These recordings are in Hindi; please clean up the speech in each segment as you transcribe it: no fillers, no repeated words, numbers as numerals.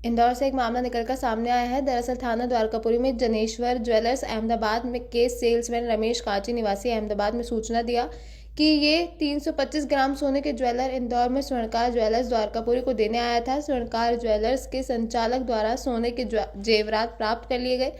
इंदौर से एक मामला निकलकर सामने आया है। दरअसल थाना द्वारकापुरी में जनेश्वर ज्वेलर्स अहमदाबाद में के सेल्समैन रमेश कांची निवासी अहमदाबाद में सूचना दिया कि ये 325 ग्राम सोने के ज्वेलर इंदौर में स्वर्णकार ज्वेलर्स द्वारकापुरी को देने आया था। स्वर्णकार ज्वेलर्स के संचालक द्वारा सोने के जेवरात प्राप्त कर लिए गए।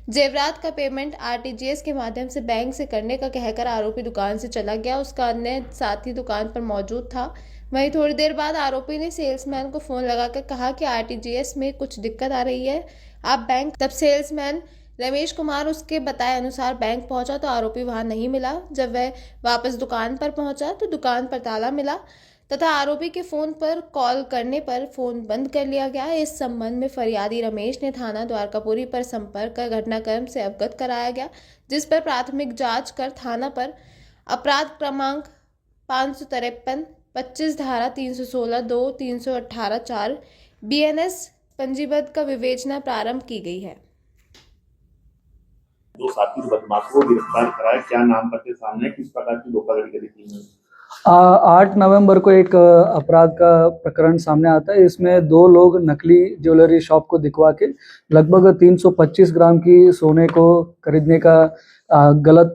जेवरात का पेमेंट आरटीजीएस के माध्यम से बैंक से करने का कहकर आरोपी दुकान से चला गया। उसका अन्य साथी दुकान पर मौजूद था। वहीं थोड़ी देर बाद आरोपी ने सेल्समैन को फोन लगाकर कहा कि आरटीजीएस में कुछ दिक्कत आ रही है, आप बैंक। तब सेल्समैन रमेश कुमार उसके बताए अनुसार बैंक पहुंचा तो आरोपी वहां नहीं मिला। जब वह वापस दुकान पर पहुंचा तो दुकान पर ताला मिला तथा आरोपी के फोन पर कॉल करने पर फोन बंद कर लिया गया। इस संबंध में फरियादी रमेश ने थाना द्वारकापुरी पर संपर्क कर घटनाक्रम से अवगत कराया गया, जिस पर प्राथमिक जांच कर थाना पर अपराध क्रमांक 553 25 धारा 316 2 318 4 बीएनएस पंजीबद्ध का विवेचना प्रारंभ की गई है। दो साथी बदमाशों को गिरफ्तार कराया, क्या नाम पत्ते सामने, किस प्रकार की धोखाधड़ी करी थी? 8 नवंबर को एक अपराध का प्रकरण सामने आता है। इसमें दो लोग नकली ज्वेलरी शॉप को दिखवा के लगभग 325 ग्राम की सोने को खरीदने का गलत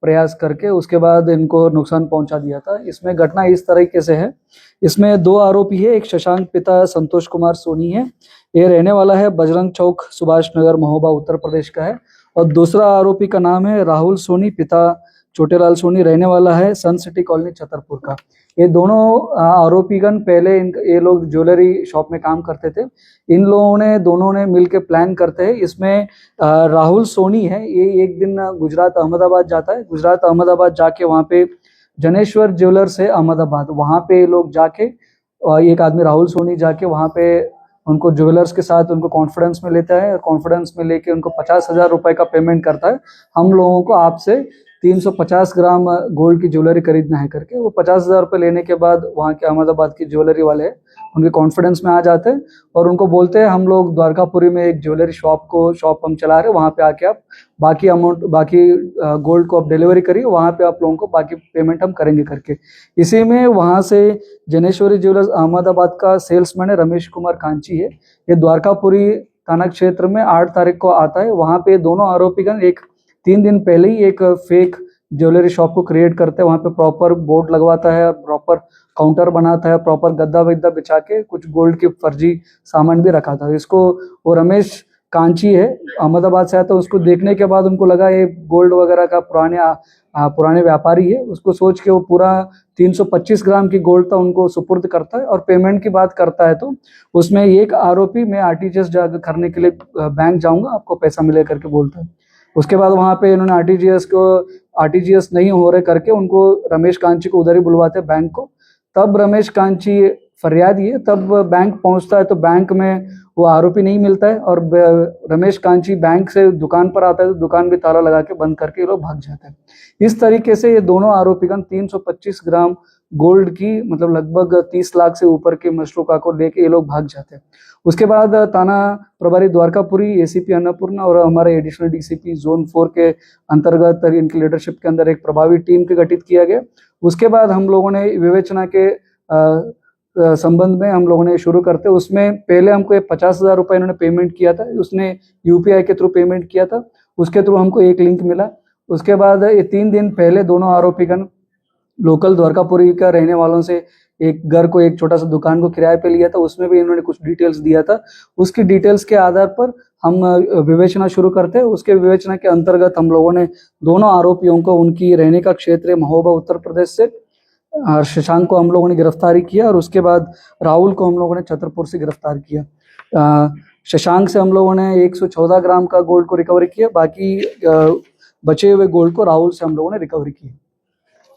प्रयास करके उसके बाद इनको नुकसान पहुंचा दिया था। इसमें घटना इस तरीके से है, इसमें दो आरोपी है। एक शशांक पिता संतोष कुमार सोनी है, ये रहने वाला है बजरंग चौक सुभाष नगर महोबा उत्तर प्रदेश का है। और दूसरा आरोपी का नाम है राहुल सोनी पिता छोटेलाल सोनी, रहने वाला है सन सिटी कॉलोनी छतरपुर का। ये दोनों आरोपीगण पहले ये लोग ज्वेलरी शॉप में काम करते थे। इन लोगों ने दोनों ने मिलकर प्लान करते हैं। इसमें राहुल सोनी है, ये एक दिन गुजरात अहमदाबाद जाता है। गुजरात अहमदाबाद जाके वहाँ पे जनेश्वर ज्वेलर्स है अहमदाबाद, वहाँ पे ये लोग जाके एक आदमी राहुल सोनी जाके वहाँ पे उनको ज्वेलर्स के साथ उनको कॉन्फिडेंस में लेता है। कॉन्फिडेंस में लेके उनको 50,000 रुपए का पेमेंट करता है, हम लोगों को आपसे 350 ग्राम गोल्ड की ज्वेलरी खरीदना है करके। वो 50,000 रुपये लेने के बाद वहाँ के अहमदाबाद की ज्वेलरी वाले उनके कॉन्फिडेंस में आ जाते हैं और उनको बोलते हैं हम लोग द्वारकापुरी में एक ज्वेलरी शॉप हम चला रहे हैं, वहाँ पे आके आप बाकी अमाउंट बाकी गोल्ड को आप डिलीवरी करिए, वहाँ पे आप लोगों को बाकी पेमेंट हम करेंगे करके। इसी में वहाँ से जनेश्वरी ज्वेलर्स अहमदाबाद का सेल्समैन है रमेश कुमार कांची है, ये द्वारकापुरी थाना क्षेत्र में 8 तारीख को आता है। वहाँ पे दोनों आरोपीगण 3 दिन पहले ही एक फेक ज्वेलरी शॉप को क्रिएट करते हैं। वहाँ पे प्रॉपर बोर्ड लगवाता है, प्रॉपर काउंटर बनाता है, प्रॉपर गद्दा वद्दा बिछा के कुछ गोल्ड के फर्जी सामान भी रखा था। इसको वो रमेश कांची है अहमदाबाद से आया, तो उसको देखने के बाद उनको लगा ये गोल्ड वगैरह का पुराने व्यापारी है। उसको सोच के वो पूरा 325 ग्राम की गोल्ड था उनको सुपुर्द करता है। और पेमेंट की बात करता है तो उसमें एक आरोपी मैं आरटीजीएस करने के लिए बैंक जाऊंगा, आपको पैसा मिले करके बोलता है। उसके बाद वहाँ पे इन्होंने आरटीजीएस नहीं हो रहे करके उनको रमेश कांची को उधर ही बुलवाते बैंक को। तब रमेश कांची फरियादी है, तब बैंक पहुंचता है तो बैंक में वो आरोपी नहीं मिलता है और रमेश कांची बैंक से दुकान पर आता है तो दुकान भी ताला लगा के बंद करके ये लोग भाग जाते हैं। इस तरीके से ये दोनों आरोपीगण 325 ग्राम गोल्ड की मतलब लगभग 30 लाख से ऊपर के मशरूका को लेके ये लोग भाग जाते हैं। उसके बाद थाना प्रभारी द्वारकापुरी, एसीपी अन्नपूर्णा और हमारे एडिशनल डीसीपी जोन 4 के अंतर्गत इनकी लीडरशिप के अंदर एक प्रभावी टीम के गठित किया गया। उसके बाद हम लोगों ने विवेचना के संबंध में हम लोगों ने शुरू करते, उसमें पहले हमको 50,000 रुपये इन्होंने पेमेंट किया था, उसने यूपीआई के थ्रू पेमेंट किया था, उसके थ्रू हमको एक लिंक मिला। उसके बाद ये 3 दिन पहले दोनों आरोपीगण लोकल द्वारकापुरी का रहने वालों से एक घर को, एक छोटा सा दुकान को किराए पे लिया था, उसमें भी इन्होंने कुछ डिटेल्स दिया था। उसकी डिटेल्स के आधार पर हम विवेचना शुरू करते हैं। उसके विवेचना के अंतर्गत हम लोगों ने दोनों आरोपियों को उनकी रहने का क्षेत्र महोबा उत्तर प्रदेश से शशांक को हम लोगों ने गिरफ्तारी किया और उसके बाद राहुल को हम लोगों ने छतरपुर से गिरफ्तार किया। शशांक से हम लोगों ने 114 ग्राम का गोल्ड को रिकवरी किया, बाकी बचे हुए गोल्ड को राहुल से हम लोगों ने रिकवरी किया।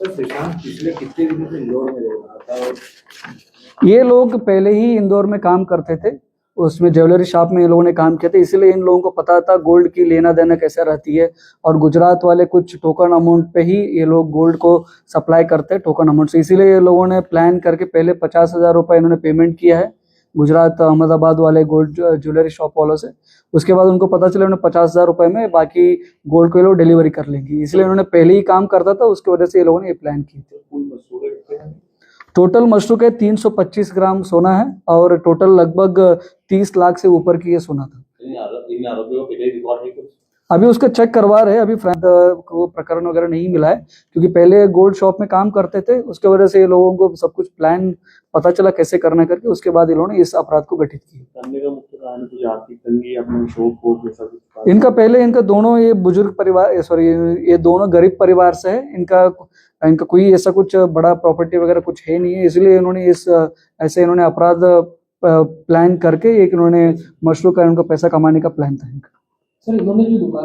तो शशांक पिछले कितने दिनों से इंदौर में रह रहा था? ये लोग पहले ही इंदौर में काम करते थे, उसमें ज्वेलरी शॉप में ये लोगों ने काम किया था, इसलिए इन लोगों को पता था गोल्ड की लेना देना कैसे रहती है। और गुजरात वाले कुछ टोकन अमाउंट पे ही ये लोग गोल्ड को सप्लाई करते हैं, टोकन अमाउंट से। इसीलिए ये लोगों ने प्लान करके पहले 50,000 रुपये इन्होंने पेमेंट किया है गुजरात अहमदाबाद वाले गोल्ड ज्वेलरी शॉप वालों से। उसके बाद उनको पता चला उन्होंने 50,000 रुपये में बाकी गोल्ड को ये लोग डिलीवरी कर लेंगे, इसलिए उन्होंने पहले ही काम करता था, उसकी वजह से ये लोगों ने ये प्लान की थी। टोटल मशरूक है 325 ग्राम सोना है और टोटल लगभग 30 लाख से ऊपर की ये सोना था। इन आरोपियों को पहले रिकॉर्ड है कुछ? अभी उसका चेक करवा रहे हैं, अभी को प्रकरण वगैरह नहीं मिला है क्योंकि पहले गोल्ड शॉप में काम करते थे, उसके वजह से ये लोगों को सब कुछ प्लान पता चला कैसे करना करके उसके बाद इन्होंने इस अपराध को गठित किया। करने का मुख्य कारण कुछ आर्थिक तंगी, अपने शौक को ऐसा कुछ? इनका दोनों ये बुजुर्ग परिवार सॉरी ये दोनों गरीब परिवार से है। इनका कोई ऐसा कुछ बड़ा प्रॉपर्टी वगैरह कुछ है नहीं है, इसलिए इन्होंने इन्होंने अपराध प्लान करके एक इन्होंने मशरूक का इनका पैसा कमाने का प्लान था इनका। सर इन्होंने जो दुकान